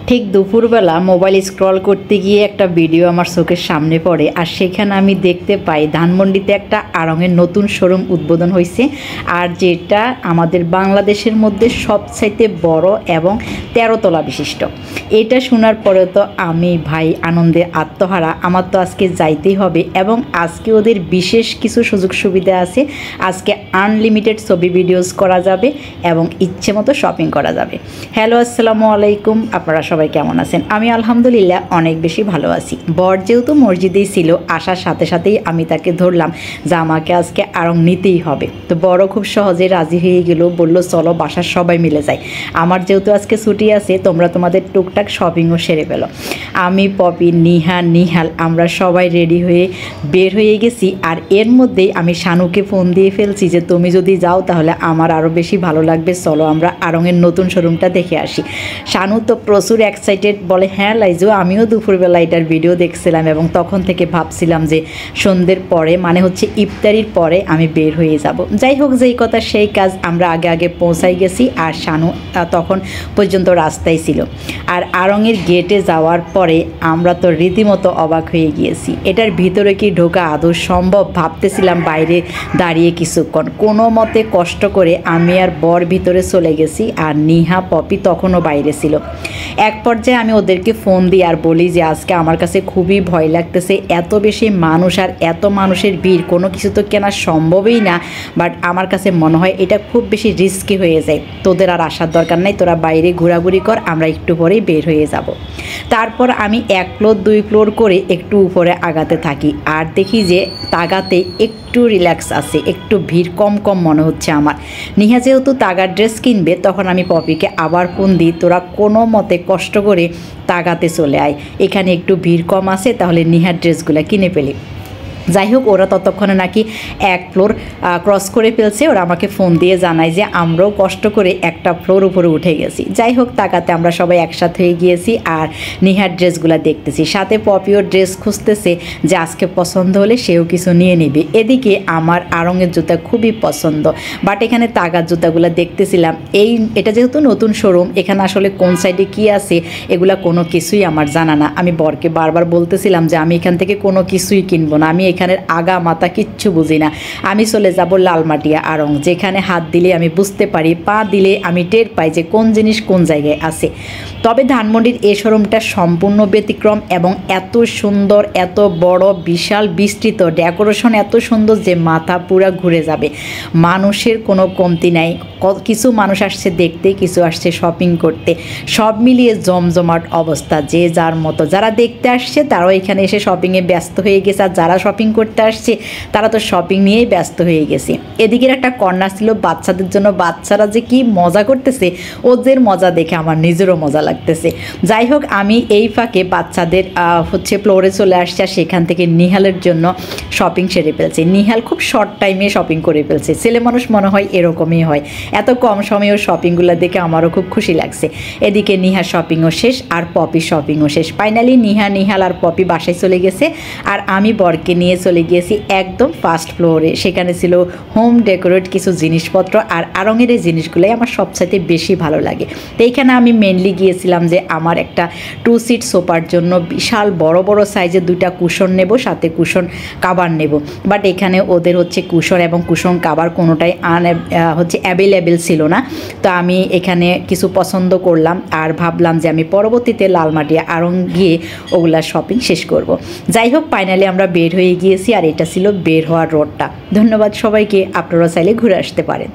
ঠিক দুপুরবেলা mobile scroll করতে গিয়ে একটা ভিডিও আমার চোখের সামনে পড়ে, আর সেখানে আমি দেখতে পাই ধানমন্ডিতে একটা আড়ংয়ের নতুন শোরুম উদ্বোধন হয়েছে, আর যেটা আমাদের বাংলাদেশের মধ্যে সবচাইতে বড় এবং 13 তলা বিশিষ্ট। এটা শোনার পরে তো আমি ভাই আনন্দে আত্মহারা। আমার তো আজকে যাইতেই হবে, এবং আজকে ওদের বিশেষ কিছু সুযোগ সুবিধা আছে। আজকে আনলিমিটেড ছবি ভিডিওস করা যাবে এবং ইচ্ছে মতো শপিং করা যাবে। হ্যালো, আসসালামু আলাইকুম। আপনারা সবাই কেমন আছেন? আমি আলহামদুলিল্লাহ অনেক বেশি ভালো আছি। বর যেহেতু মসজিদেই ছিল, আসার সাথে সাথেই আমি তাকে ধরলাম যে আমাকে আজকে আড়ং নিতেই হবে। তো বড় খুব সহজে রাজি হয়ে গেল, বলল চলো বাসার সবাই মিলে যাই। আমার যেহেতু আজকে ছুটি আছে, তোমরা তোমাদের টুকটাক শপিংও সেরে ফেলো। আমি, পপি, নিহাল আমরা সবাই রেডি হয়ে বের হয়ে গেছি। আর এর মধ্যেই আমি শানুকে ফোন দিয়ে ফেলছি যে তুমি যদি যাও তাহলে আমার আরও বেশি ভালো লাগবে, চলো আমরা আড়ংয়ের নতুন শোরুমটা দেখে আসি। শানু তো প্রচুর এক্সাইটেড, বলে হ্যাঁ লাইজু, আমিও দুপুরবেলা এটার ভিডিও দেখছিলাম এবং তখন থেকে ভাবছিলাম যে সন্ধ্যের পরে, মানে হচ্ছে ইফতারির পরে আমি বের হয়ে যাব। যাই হোক, যেই কথা সেই কাজ, আমরা আগে পৌঁছাই গেছি আর শানু তখন পর্যন্ত রাস্তায় ছিল। আর আড়ংয়ের গেটে যাওয়ার পরে আমরা তো রীতিমতো অবাক হয়ে গিয়েছি। এটার ভিতরে কি ঢোকা আদৌ সম্ভব? ভাবতেছিলাম বাইরে দাঁড়িয়ে কিছুক্ষণ, কোনো মতে কষ্ট করে আমি আর বর ভিতরে চলে গেছি, আর নিহা, পপি তখনও বাইরে ছিল। এক পর্যায়ে আমি ওদেরকে ফোন দিই আর বলি যে আজকে আমার কাছে খুবই ভয় লাগতেছে, এত বেশি মানুষ আর এত মানুষের ভিড়, কোনো কিছু তো কেনা সম্ভবই না। বাট আমার কাছে মনে হয় এটা খুব বেশি রিস্কি হয়ে যায়। তোদের আর আসার দরকার নাই, তোরা বাইরে ঘোরাঘুরি কর, আমরা একটু পরেই বের হয়ে যাব। তারপর আমি 1 ফ্লোর 2 ফ্লোর করে একটু উপরে আগাতে থাকি, আর দেখি যে তাগাতে একটু রিল্যাক্স আছে, একটু ভিড় কম মনে হচ্ছে আমার। নিহা যেহেতু তাগার ড্রেস কিনবে, তখন আমি পপিকে আবার ফোন দিই, তোরা কোনো মতে কষ্ট করে তাগাতে চলে আয়, এখানে একটু ভিড় কম আছে, তাহলে নিহার ড্রেসগুলো কিনে ফেলি। যাই হোক, ওরা ততক্ষণে নাকি 1 ফ্লোর ক্রস করে ফেলছে। ওরা আমাকে ফোন দিয়ে জানায় যে আমরাও কষ্ট করে একটা ফ্লোর উপরে উঠে গেছি। যাই হোক, তাকাতে আমরা সবাই একসাথে হয়ে গিয়েছি আর নিহার ড্রেসগুলো দেখতেছি, সাথে পপিও ড্রেস খুঁজতেছে যে আজকে পছন্দ হলে সেও কিছু নিয়ে নেবে। এদিকে আমার আড়ংয়ের জুতা খুবই পছন্দ, বাট এখানে তাগার জুতাগুলো দেখতেছিলাম। এটা যেহেতু নতুন শোরুম, এখানে আসলে কোন সাইডে কি আছে এগুলা কোনো কিছুই আমার জানা না। আমি বরকে বারবার বলতেছিলাম যে আমি এখান থেকে কোনো কিছুই কিনবো না, আমি এখানের আগা মাথা কিচ্ছু বুঝি না। আমি চলে যাব লালমাটিয়া আড়ং, যেখানে হাত দিলে আমি বুঝতে পারি, পা দিলে আমি টের পাই যে কোন জিনিস কোন জায়গায় আছে। তবে ধানমন্ডির এই শোরুমটা সম্পূর্ণ ব্যতিক্রম এবং এত সুন্দর, এত বড়, বিশাল, বিস্তৃত, ডেকোরেশন এত সুন্দর যে মাথা পুরা ঘুরে যাবে। মানুষের কোনো কমতি নাই, কিছু মানুষ আসছে দেখতে, কিছু আসছে শপিং করতে, সব মিলিয়ে জমজমাট অবস্থা। যে যার মতো, যারা দেখতে আসছে তারাও এখানে এসে শপিংয়ে ব্যস্ত হয়ে গেছে, আর যারা শপিং করতে আসছে তারা তো শপিং নিয়েই ব্যস্ত হয়ে গেছে। এদিকের একটা কর্নার ছিল বাচ্চাদের জন্য, বাচ্চারা যে কি মজা করতেছে, ওদের মজা দেখে আমার নিজেরও মজা লাগতেছে। যাই হোক, আমি এই ফাঁকে বাচ্চাদের ফ্লোরে চলে আসছে, আর সেখান থেকে নিহালের জন্য শপিং সেরে ফেলছে। নিহাল খুব শর্ট টাইমে শপিং করে ফেলছে। ছেলে মানুষ মনে হয় এরকমই হয়, এত কম সময়েও শপিংগুলো দেখে আমারও খুব খুশি লাগছে। এদিকে নিহার শপিংও শেষ আর পপির শপিংও শেষ। ফাইনালি নিহাল আর পপি বাসায় চলে গেছে, আর আমি বরকে নিয়ে চলে গিয়েছি একদম ফার্স্ট ফ্লোরে। সেখানে ছিল হোম ডেকোরেট কিছু জিনিসপত্র, আর আড়ংয়ের এই জিনিসগুলোই আমার সবচাইতে বেশি ভালো লাগে। তো এইখানে আমি মেনলি গিয়েছিলাম যে আমার একটা 2 সিট সোফার জন্য বিশাল বড় সাইজের 2টা কুশন নেব, সাথে কুশন কাভার নেব। বাট এখানে ওদের হচ্ছে কুশন এবং কুশন কাভার কোনোটাই অ্যাভেলেবেল ছিল না। তো আমি এখানে কিছু পছন্দ করলাম, আর ভাবলাম যে আমি পরবর্তীতে লালমাটিয়া আড়ং গিয়ে ওগুলা শপিং শেষ করব। যাই হোক, ফাইনালি আমরা বের হয়ে গিয়েছি, আর এটা ছিল বের হওয়ার রোডটা। ধন্যবাদ সবাইকে, আপনারা চাইলে ঘুরে আসতে পারেন।